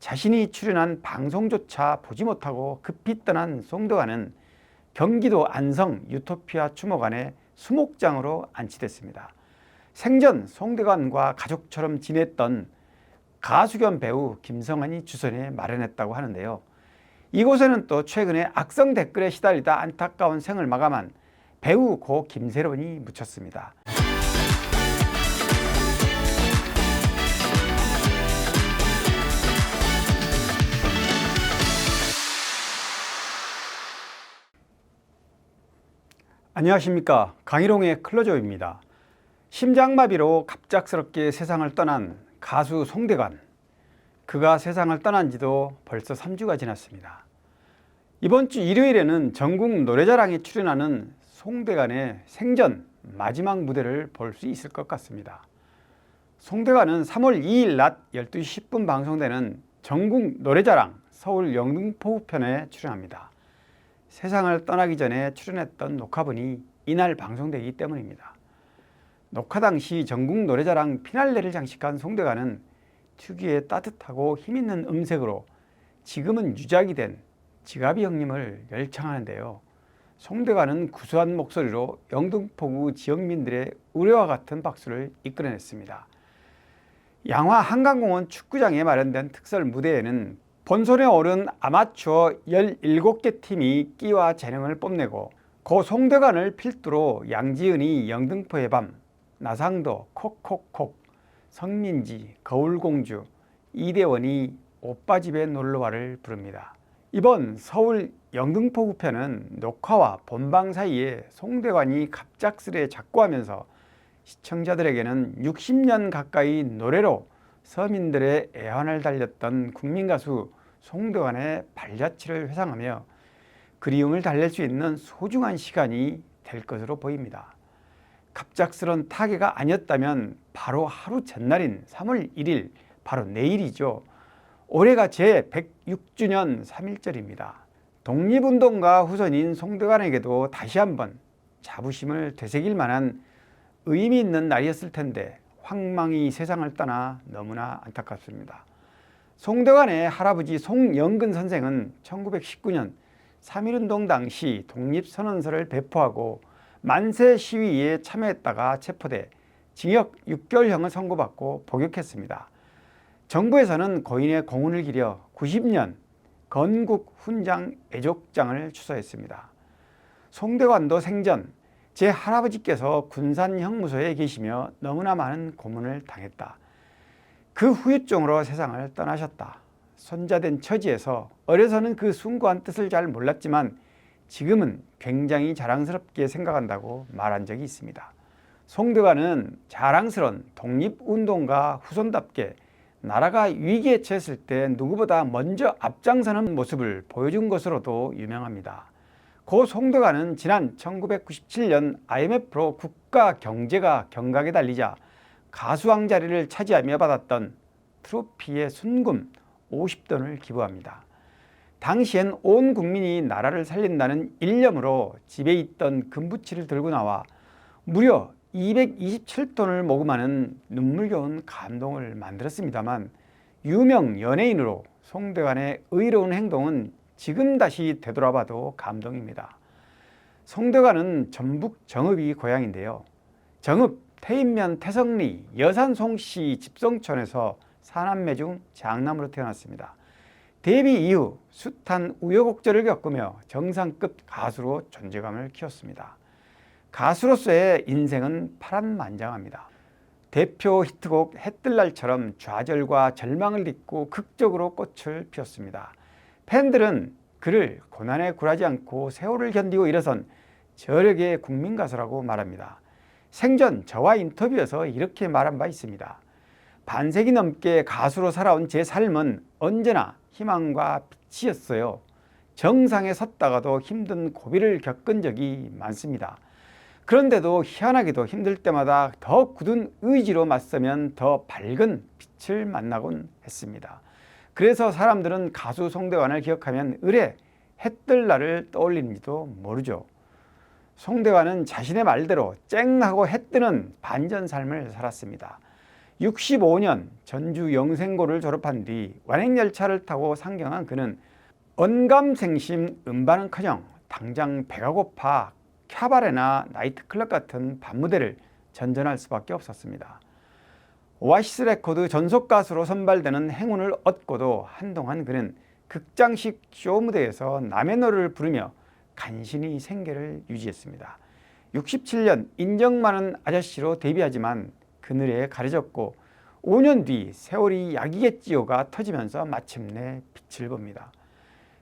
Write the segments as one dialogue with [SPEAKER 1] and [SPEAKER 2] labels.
[SPEAKER 1] 자신이 출연한 방송조차 보지 못하고 급히 떠난 송대관은 경기도 안성 유토피아 추모관에 수목장으로 안치됐습니다. 생전 송대관과 가족처럼 지냈던 가수 겸 배우 김성환이 주선에 마련했다고 하는데요. 이곳에는 또 최근에 악성 댓글에 시달리다 안타까운 생을 마감한 배우 고 김세론이 묻혔습니다. 안녕하십니까. 강희롱의 클로저입니다. 심장마비로 갑작스럽게 세상을 떠난 가수 송대관. 그가 세상을 떠난 지도 벌써 3주가 지났습니다. 이번 주 일요일에는 전국 노래자랑에 출연하는 송대관의 생전 마지막 무대를 볼 수 있을 것 같습니다. 송대관은 3월 2일 낮 12시 10분 방송되는 전국 노래자랑 서울 영등포구 편에 출연합니다. 세상을 떠나기 전에 출연했던 녹화본이 이날 방송되기 때문입니다. 녹화 당시 전국 노래자랑 피날레를 장식한 송대관은 특유의 따뜻하고 힘있는 음색으로 지금은 유작이 된 지가비 형님을 열창하는데요. 송대관은 구수한 목소리로 영등포구 지역민들의 의뢰와 같은 박수를 이끌어냈습니다. 양화 한강공원 축구장에 마련된 특설 무대에는 본선에 오른 아마추어 17개 팀이 끼와 재능을 뽐내고 고 송대관을 필두로 양지은이 영등포의 밤, 나상도, 콕콕콕, 성민지, 거울공주, 이대원이 오빠집에 놀러와를 부릅니다. 이번 서울 영등포구 편은 녹화와 본방 사이에 송대관이 갑작스레 작고하면서 시청자들에게는 60년 가까이 노래로 서민들의 애환을 달렸던 국민가수 송대관의 발자취를 회상하며 그리움을 달랠 수 있는 소중한 시간이 될 것으로 보입니다. 갑작스런 타계가 아니었다면 바로 하루 전날인 3월 1일, 바로 내일이죠. 올해가 제 106주년 3.1절입니다. 독립운동가 후손인 송대관에게도 다시 한번 자부심을 되새길 만한 의미 있는 날이었을 텐데 황망히 세상을 떠나 너무나 안타깝습니다. 송대관의 할아버지 송영근 선생은 1919년 3.1운동 당시 독립선언서를 배포하고 만세 시위에 참여했다가 체포돼 징역 6개월형을 선고받고 복역했습니다. 정부에서는 고인의 공훈을 기려 90년 건국 훈장 애족장을 추서했습니다. 송대관도 생전 제 할아버지께서 군산 형무소에 계시며 너무나 많은 고문을 당했다. 그 후유증으로 세상을 떠나셨다. 손자된 처지에서 어려서는 그 숭고한 뜻을 잘 몰랐지만 지금은 굉장히 자랑스럽게 생각한다고 말한 적이 있습니다. 송대관은 자랑스러운 독립운동가 후손답게 나라가 위기에 처했을 때 누구보다 먼저 앞장서는 모습을 보여준 것으로도 유명합니다. 고 송대관은 지난 1997년 IMF로 국가 경제가 경각에 달리자 가수왕 자리를 차지하며 받았던 트로피의 순금 50돈을 기부합니다. 당시엔 온 국민이 나라를 살린다는 일념으로 집에 있던 금부치를 들고 나와 무려 227톤을 모금하는 눈물겨운 감동을 만들었습니다만 유명 연예인으로 송대관의 의로운 행동은 지금 다시 되돌아봐도 감동입니다. 송대관은 전북 정읍이 고향인데요. 정읍 태인면 태성리 여산송씨 집성촌에서 사남매 중 장남으로 태어났습니다. 데뷔 이후 숱한 우여곡절을 겪으며 정상급 가수로 존재감을 키웠습니다. 가수로서의 인생은 파란만장합니다. 대표 히트곡 해뜰 날처럼 좌절과 절망을 딛고 극적으로 꽃을 피웠습니다. 팬들은 그를 고난에 굴하지 않고 세월을 견디고 일어선 저력의 국민가수라고 말합니다. 생전 저와 인터뷰에서 이렇게 말한 바 있습니다. 반세기 넘게 가수로 살아온 제 삶은 언제나 희망과 빛이었어요. 정상에 섰다가도 힘든 고비를 겪은 적이 많습니다. 그런데도 희한하게도 힘들 때마다 더 굳은 의지로 맞서면 더 밝은 빛을 만나곤 했습니다. 그래서 사람들은 가수 송대관을 기억하면 을에 해뜰 날을 떠올리는지도 모르죠. 송대관은 자신의 말대로 쨍하고 해뜨는 반전 삶을 살았습니다. 65년 전주 영생고를 졸업한 뒤 완행열차를 타고 상경한 그는 언감생심 음반은커녕 당장 배가 고파 캬바레나 나이트클럽 같은 밤무대를 전전할 수밖에 없었습니다. 오아시스 레코드 전속 가수로 선발되는 행운을 얻고도 한동안 그는 극장식 쇼 무대에서 남의 노래를 부르며 간신히 생계를 유지했습니다. 67년 인정 많은 아저씨로 데뷔하지만 그늘에 가려졌고 5년 뒤 세월이 약이겠지요가 터지면서 마침내 빛을 봅니다.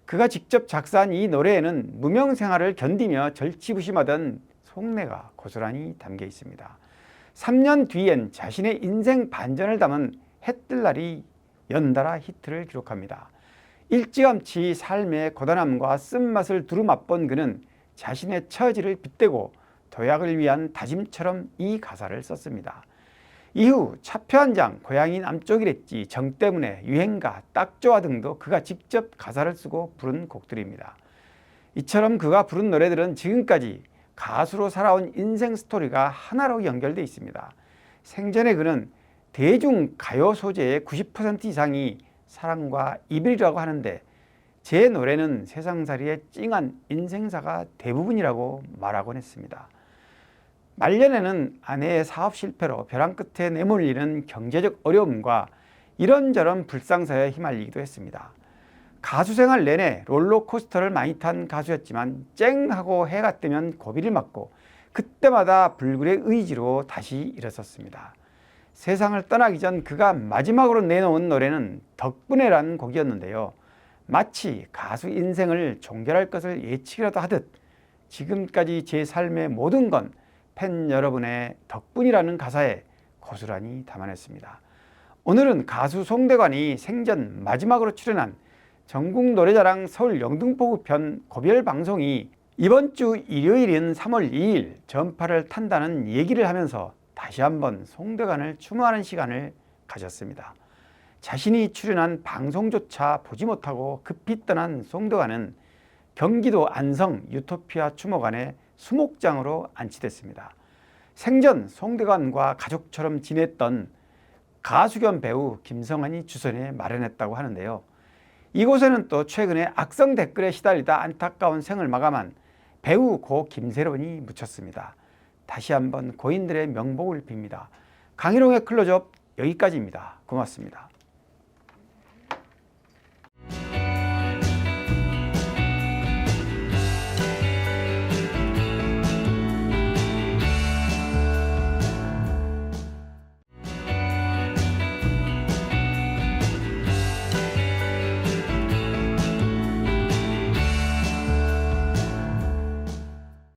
[SPEAKER 1] 그가 직접 작사한 이 노래에는 무명 생활을 견디며 절치부심하던 속내가 고스란히 담겨 있습니다. 3년 뒤엔 자신의 인생 반전을 담은 해뜰 날이 연달아 히트를 기록합니다. 일찌감치 삶의 고단함과 쓴맛을 두루 맛본 그는 자신의 처지를 빗대고 도약을 위한 다짐처럼 이 가사를 썼습니다. 이후 차표 한 장, 고향이 남쪽이랬지, 정 때문에, 유행가, 딱 좋아 등도 그가 직접 가사를 쓰고 부른 곡들입니다. 이처럼 그가 부른 노래들은 지금까지 가수로 살아온 인생 스토리가 하나로 연결되어 있습니다. 생전에 그는 대중 가요 소재의 90% 이상이 사랑과 이별이라고 하는데 제 노래는 세상살이의 찡한 인생사가 대부분이라고 말하곤 했습니다. 말년에는 아내의 사업 실패로 벼랑 끝에 내몰리는 경제적 어려움과 이런저런 불상사에 휘말리기도 했습니다. 가수 생활 내내 롤러코스터를 많이 탄 가수였지만 쨍 하고 해가 뜨면 고비를 맞고 그때마다 불굴의 의지로 다시 일어섰습니다. 세상을 떠나기 전 그가 마지막으로 내놓은 노래는 덕분에라는 곡이었는데요. 마치 가수 인생을 종결할 것을 예측이라도 하듯 지금까지 제 삶의 모든 건 팬 여러분의 덕분이라는 가사에 고스란히 담아냈습니다. 오늘은 가수 송대관이 생전 마지막으로 출연한 전국노래자랑 서울 영등포구 편 고별 방송이 이번 주 일요일인 3월 2일 전파를 탄다는 얘기를 하면서 다시 한번 송대관을 추모하는 시간을 가졌습니다. 자신이 출연한 방송조차 보지 못하고 급히 떠난 송대관은 경기도 안성 유토피아 추모관에 수목장으로 안치됐습니다. 생전 송대관과 가족처럼 지냈던 가수 겸 배우 김성환이 주선에 마련했다고 하는데요. 이곳에는 또 최근에 악성 댓글에 시달리다 안타까운 생을 마감한 배우 고 김세론이 묻혔습니다. 다시 한번 고인들의 명복을 빕니다. 강희롱의 클로즈업 여기까지입니다. 고맙습니다.